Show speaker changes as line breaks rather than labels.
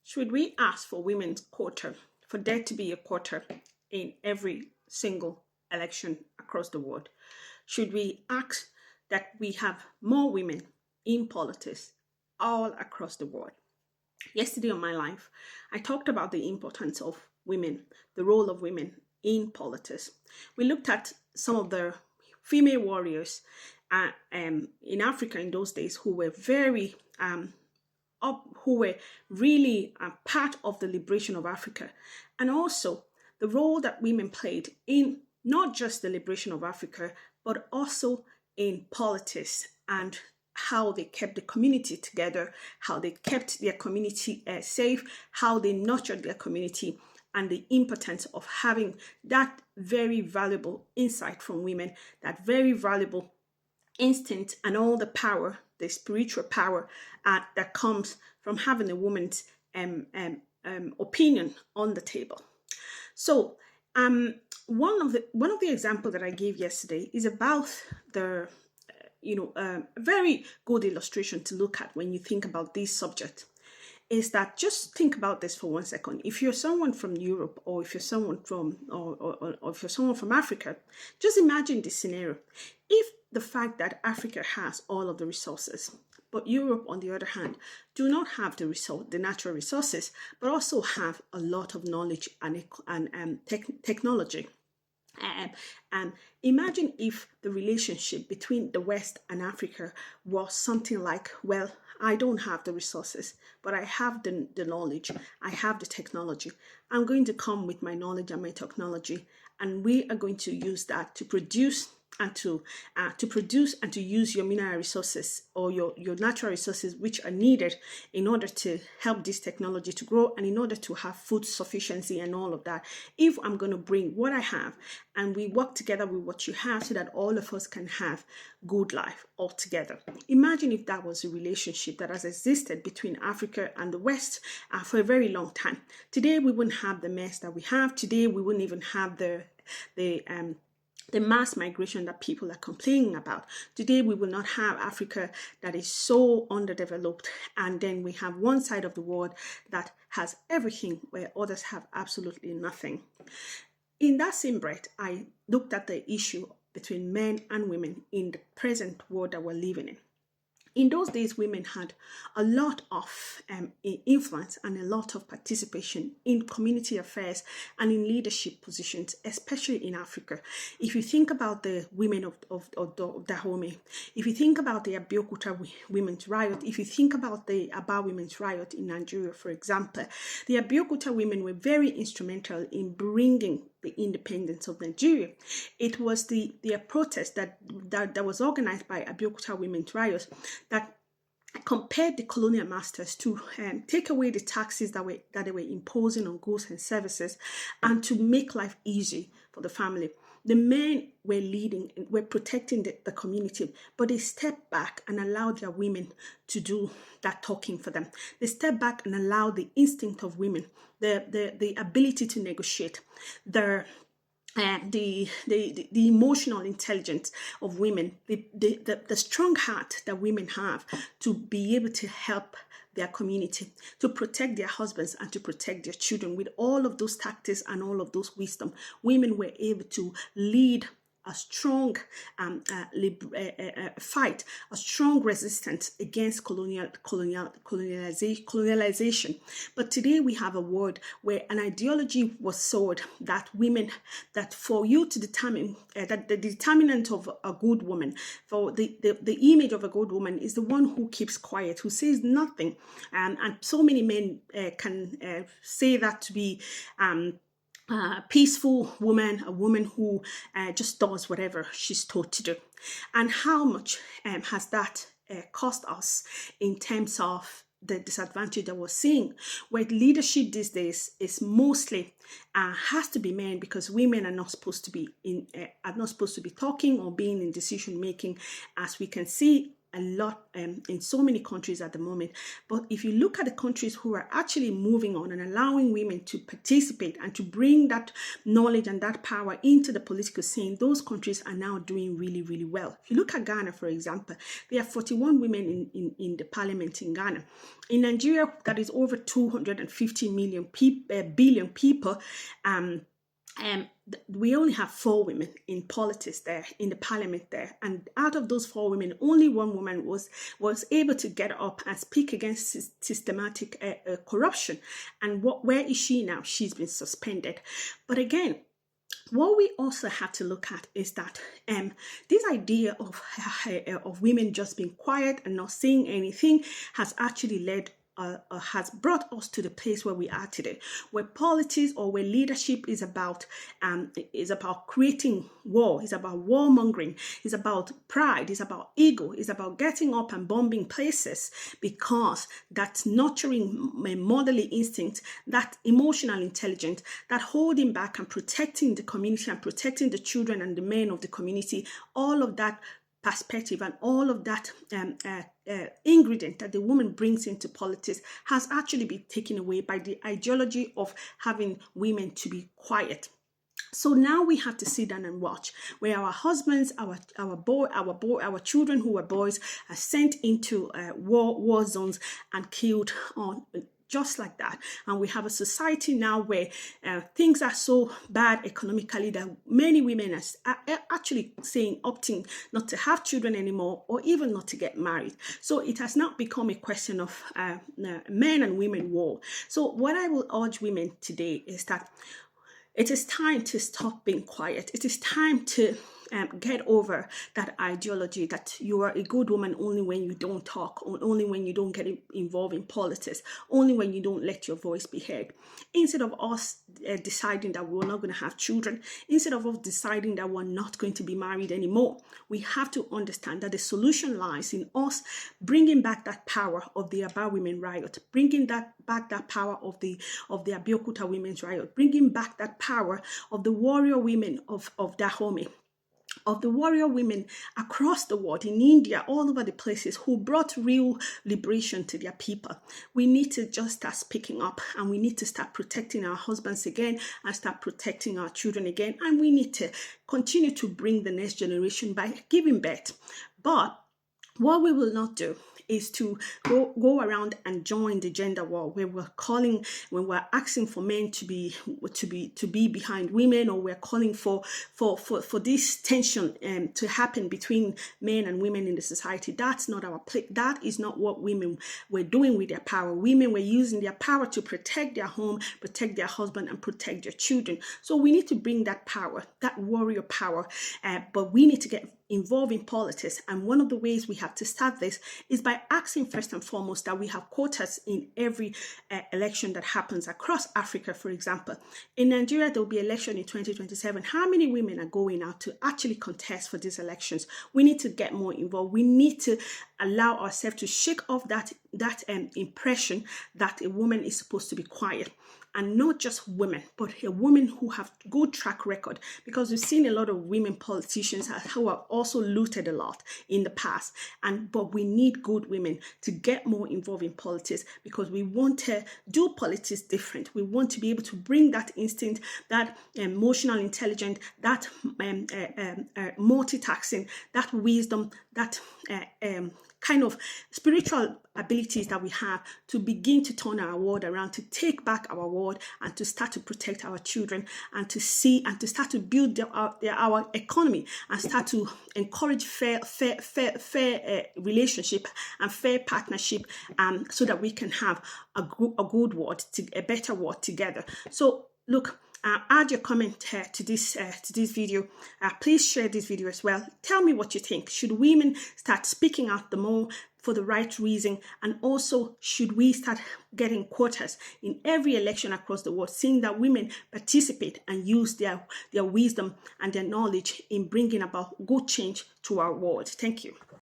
Should we ask for women's quota, for there to be a quota in every single election across the world? Should we ask that we have more women in politics all across the world? Yesterday on my life, I talked about the importance of women, the role of women in politics. We looked at some of the female warriors in Africa in those days who were very who were really part of the liberation of Africa, and also the role that women played in not just the liberation of Africa, but also in politics, and how they kept the community together, how they kept their community safe, how they nurtured their community, and the importance of having that very valuable insight from women, that very valuable instinct, and all the power, the spiritual power that comes from having a woman's opinion on the table. So, one of the examples that I gave yesterday is about the a very good illustration to look at when you think about this subject is that, just think about this for 1 second. If you're someone from Europe, or if you're someone from or if you're someone from Africa, just imagine this scenario. If the fact that Africa has all of the resources, but Europe, on the other hand, do not have the natural resources, but also have a lot of knowledge and technology. And imagine if the relationship between the West and Africa was something like, well, I don't have the resources, but I have the knowledge, I have the technology. I'm going to come with my knowledge and my technology, and we are going to use that to produce and to use your mineral resources, or your natural resources, which are needed in order to help this technology to grow, and in order to have food sufficiency and all of that. If I'm going to bring what I have, and we work together with what you have, so that all of us can have good life all together. Imagine if that was a relationship that has existed between Africa and the West for a very long time. Today we wouldn't have the mess that we have. Today we wouldn't even have the mass migration that people are complaining about. Today, we will not have Africa that is so underdeveloped, and then we have one side of the world that has everything where others have absolutely nothing. In that same breath, I looked at the issue between men and women in the present world that we're living in. In those days, women had a lot of influence and a lot of participation in community affairs and in leadership positions, especially in Africa. If you think about the women of Dahomey, if you think about the Abeokuta women's riot, if you think about the Aba women's riot in Nigeria, for example, the Abeokuta women were very instrumental in bringing the independence of Nigeria. It was the protest that was organized by Abeokuta women's riot that compared the colonial masters to take away the taxes that they were imposing on goods and services, and to make life easy for the family. The men were leading, were protecting the community, but they stepped back and allowed their women to do that talking for them. They stepped back and allowed the instinct of women, the ability to negotiate, the emotional intelligence of women, the strong heart that women have to be able to help their community, to protect their husbands and to protect their children. With all of those tactics and all of those wisdom, women were able to lead a strong fight, a strong resistance against colonialization. But today we have a world where an ideology was sold that women, that for you to determine, that the determinant of a good woman, for the image of a good woman is the one who keeps quiet, who says nothing. And so many men can say that to be peaceful woman, a woman who just does whatever she's told to do. And how much has that cost us in terms of the disadvantage that we're seeing, where leadership these days is mostly has to be men, because women are not supposed to be talking or being in decision making, as we can see a lot in so many countries at the moment. But if you look at the countries who are actually moving on and allowing women to participate and to bring that knowledge and that power into the political scene, those countries are now doing really, really well. If you look at Ghana, for example, there are 41 women in the parliament in Ghana. In Nigeria, that is over 250 billion people. We only have 4 women in politics there, in the parliament there, and out of those 4 women, only 1 woman was able to get up and speak against systematic corruption. And where is she now? She's been suspended. But again, what we also have to look at is that this idea of women just being quiet and not saying anything has actually led has brought us to the place where we are today, where politics or where leadership is about creating war, is about warmongering, is about pride, is about ego, is about getting up and bombing places, because that's nurturing motherly instinct, that emotional intelligence, that holding back and protecting the community and protecting the children and the men of the community, all of that perspective and all of that ingredient that the woman brings into politics has actually been taken away by the ideology of having women to be quiet. So now we have to sit down and watch where our husbands, our children who are boys are sent into war zones and killed on just like that. And we have a society now where things are so bad economically that many women are actually opting not to have children anymore, or even not to get married. So it has not become a question of men and women war. So what I will urge women today is that it is time to stop being quiet. It is time to get over that ideology that you are a good woman only when you don't talk, or only when you don't get involved in politics, only when you don't let your voice be heard. Instead of us deciding that we're not going to have children, instead of us deciding that we're not going to be married anymore, we have to understand that the solution lies in us bringing back that power of the Aba Women Riot, bringing back that power of the Abeokuta Women's Riot, bringing back that power of the warrior women of Dahomey, of the warrior women across the world, in India, all over the places, who brought real liberation to their people. We need to just start speaking up, and we need to start protecting our husbands again, and start protecting our children again, and we need to continue to bring the next generation by giving birth. But what we will not do is to go around and join the gender war, where when we're asking for men to be behind women, or we're calling for this tension to happen between men and women in the society. That's not our place. That is not what women were doing with their power. Women were using their power to protect their home, protect their husband, and protect their children. So we need to bring that power, that warrior power, but we need to get involved in politics. And one of the ways we have to start this is by asking first and foremost that we have quotas in every election that happens across Africa. For example, in Nigeria, there will be election in 2027. How many women are going out to actually contest for these elections? We need to get more involved. We need to allow ourselves to shake off that impression that a woman is supposed to be quiet. And not just women, but a woman who have good track record, because we've seen a lot of women politicians who have also looted a lot in the past. But we need good women to get more involved in politics, because we want to do politics different. We want to be able to bring that instinct, that emotional intelligence, that multitasking, that wisdom, that kind of spiritual abilities that we have to begin to turn our world around, to take back our world, and to start to protect our children, and to start to build our economy, and start to encourage fair relationship and fair partnership, so that we can have a good world, a better world together. So look, add your comment to this video. Please share this video as well. Tell me what you think. Should women start speaking out the more for the right reason? And also, should we start getting quotas in every election across the world, seeing that women participate and use their wisdom and their knowledge in bringing about good change to our world? Thank you.